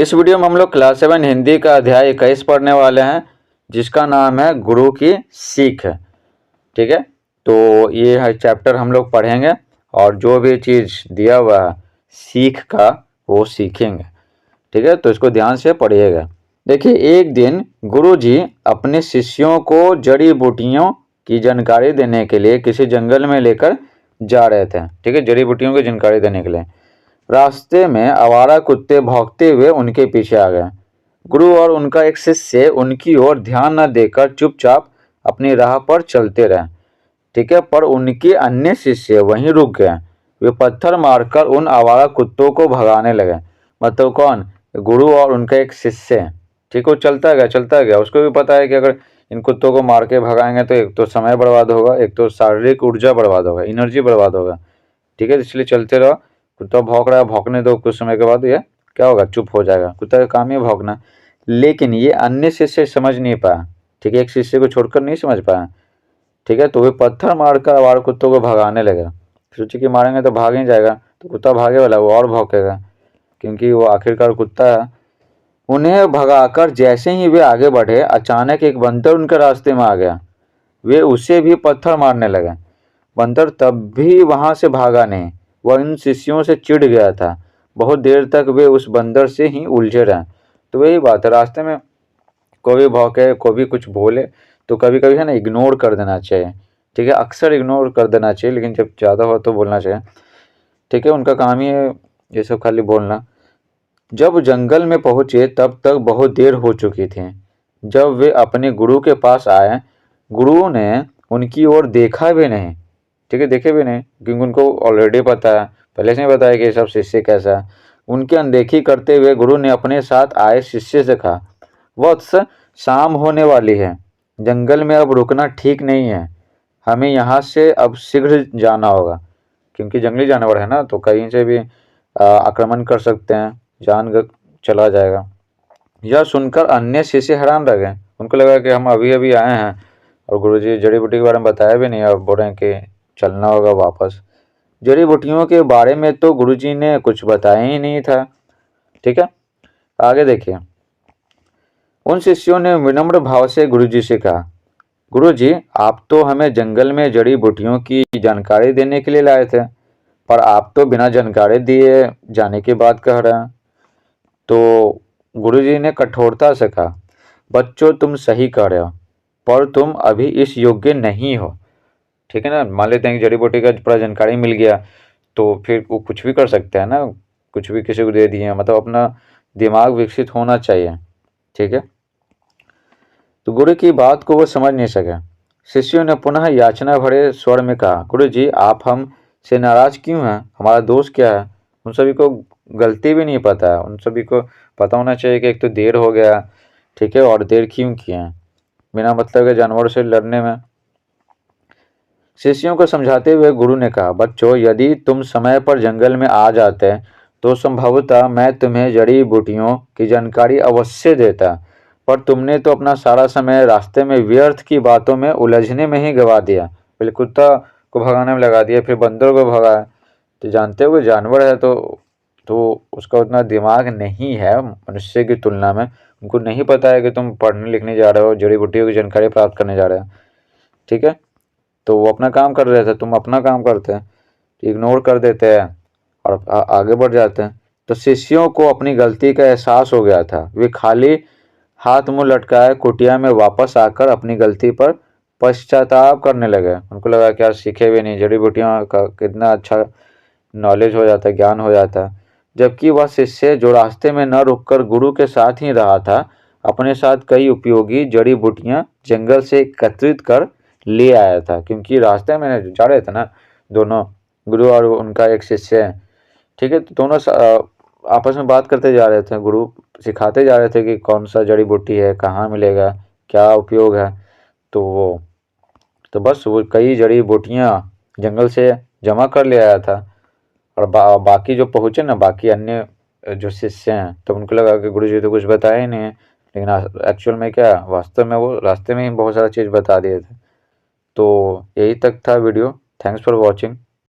इस वीडियो में हम लोग क्लास 7 हिंदी का अध्याय 21 पढ़ने वाले हैं, जिसका नाम है गुरु की सीख। ठीक है, तो ये है चैप्टर हम लोग पढ़ेंगे और जो भी चीज़ दिया हुआ है सीख का वो सीखेंगे। ठीक है, तो इसको ध्यान से पढ़िएगा। देखिए, एक दिन गुरु जी अपने शिष्यों को जड़ी बूटियों की जानकारी देने के लिए किसी जंगल में लेकर जा रहे थे। ठीक है, जड़ी बूटियों की जानकारी देने के लिए रास्ते में आवारा कुत्ते भौंकते हुए उनके पीछे आ गए। गुरु और उनका एक शिष्य उनकी ओर ध्यान न देकर चुपचाप अपनी राह पर चलते रहे। ठीक है, पर उनके अन्य शिष्य वहीं रुक गए। वे पत्थर मारकर उन आवारा कुत्तों को भगाने लगे। मतलब कौन? गुरु और उनका एक शिष्य। ठीक है, वो चलता गया। उसको भी पता है कि अगर इन कुत्तों को मार के भगाएंगे तो एक तो समय बर्बाद होगा, एक तो शारीरिक ऊर्जा बर्बाद होगा, एनर्जी बर्बाद होगा। ठीक है, इसलिए चलते रहो। कुत्ता भौंक रहा है, भौंकने दो, कुछ समय के बाद ये क्या होगा? चुप हो जाएगा। कुत्ता का काम ही भौंकना। लेकिन ये अन्य शिष्य समझ नहीं पाया। ठीक है, एक शिष्य को छोड़कर नहीं समझ पाया। ठीक है, तो वे पत्थर मारकर आवारा कुत्तों को भगाने लगे। सोचे कि मारेंगे तो भाग ही जाएगा, तो कुत्ता भागे वाला वो और भौंकेगा, क्योंकि वो आखिरकार कुत्ता है। उन्हें भगाकर जैसे ही वे आगे बढ़े, अचानक एक बंदर उनके रास्ते में आ गया। वे उसे भी पत्थर मारने लगे। बंदर तब भी वहां से भागा नहीं। वह इन शिष्यों से चिढ़ गया था। बहुत देर तक वे उस बंदर से ही उलझे रहे। तो वही बात है, रास्ते में कोई भी भौंके, कोई भी कुछ बोले तो कभी कभी है ना इग्नोर कर देना चाहिए। ठीक है, अक्सर इग्नोर कर देना चाहिए, लेकिन जब ज़्यादा हो तो बोलना चाहिए। ठीक है, उनका काम ही है ये सब खाली बोलना। जब जंगल में पहुंचे तब तक बहुत देर हो चुकी थी। जब वे अपने गुरु के पास आए, गुरु ने उनकी ओर देखा भी नहीं। ठीक है, देखे भी नहीं, क्योंकि उनको ऑलरेडी पता है, पहले से ही बताया कि ये सब शिष्य कैसा है। उनकी अनदेखी करते हुए गुरु ने अपने साथ आए शिष्य से कहा, वत्स, शाम होने वाली है। जंगल में अब रुकना ठीक नहीं है। हमें यहाँ से अब शीघ्र जाना होगा, क्योंकि जंगली जानवर है ना, तो कहीं से भी आक्रमण कर सकते हैं, चला जाएगा। यह सुनकर अन्य शिष्य हैरान रह गए। उनको लगा कि हम अभी अभी आए हैं और गुरुजी जड़ी बूटी के बारे में बताया भी नहीं, और बोल रहे हैं कि चलना होगा वापस। जड़ी बूटियों के बारे में तो गुरुजी ने कुछ बताया ही नहीं था। ठीक है, आगे देखिए। उन शिष्यों ने विनम्र भाव से गुरुजी से कहा, गुरुजी, आप तो हमें जंगल में जड़ी बूटियों की जानकारी देने के लिए लाए थे, पर आप तो बिना जानकारी दिए जाने की बात कह रहे हैं। तो गुरुजी ने कठोरता से कहा, बच्चों, तुम सही कह रहे हो, पर तुम अभी इस योग्य नहीं हो। ठीक है ना, मान लेते हैं कि जड़ी बूटी का पूरा जानकारी मिल गया तो फिर वो कुछ भी कर सकते हैं ना, कुछ भी किसी को दे दिए, मतलब अपना दिमाग विकसित होना चाहिए। ठीक है, तो गुरु की बात को वो समझ नहीं सके। शिष्यों ने पुनः याचना भरे स्वर में कहा, गुरु जी, आप हम से नाराज क्यों हैं? हमारा दोष क्या है? उन सभी को गलती भी नहीं पता है। उन सभी को पता होना चाहिए कि एक तो देर हो गया, ठीक है, और देर क्यों किए हैं बिना मतलब के जानवरों से लड़ने में। शिष्यों को समझाते हुए गुरु ने कहा, बच्चों, यदि तुम समय पर जंगल में आ जाते तो संभवतः मैं तुम्हें जड़ी बूटियों की जानकारी अवश्य देता, पर तुमने तो अपना सारा समय रास्ते में व्यर्थ की बातों में उलझने में ही गवा दिया। पहले कुत्ता को भगाने में लगा दिया, फिर बंदर को भगाया। तो जानते हुए जानवर है तो उसका उतना दिमाग नहीं है मनुष्य की तुलना में। उनको नहीं पता है कि तुम पढ़ने लिखने जा रहे हो, जड़ी बूटियों की जानकारी प्राप्त करने जा रहे हो। ठीक है, तो वो अपना काम कर रहे थे, तुम अपना काम करते हैं, इग्नोर कर देते हैं और आगे बढ़ जाते हैं। तो शिष्यों को अपनी गलती का एहसास हो गया था। वे खाली हाथ मुंह लटकाए कुटिया में वापस आकर अपनी गलती पर पश्चाताप करने लगे। उनको लगा कि यार सीखे भी नहीं, जड़ी बूटियों का कितना अच्छा नॉलेज हो जाता, ज्ञान हो जाता। जबकि वह शिष्य जो रास्ते में न रुककर गुरु के साथ ही रहा था, अपने साथ कई उपयोगी जड़ी बूटियां जंगल से एकत्रित कर ले आया था। क्योंकि रास्ते में जा रहे थे ना दोनों, गुरु और उनका एक शिष्य। ठीक है, तो दोनों आपस में बात करते जा रहे थे। गुरु सिखाते जा रहे थे कि कौन सा जड़ी बूटी है, कहाँ मिलेगा, क्या उपयोग है। तो बस वो कई जड़ी बूटियाँ जंगल से जमा कर ले आया था। और बाकी जो पहुँचे ना, बाकी अन्य जो शिष्य हैं, तो उनको लगा कि गुरु जी तो कुछ बताया ही नहीं है, लेकिन एक्चुअल में क्या, वास्तव में वो रास्ते में ही बहुत सारा चीज़ बता दिए थे। तो यही तक था वीडियो। Thanks for watching.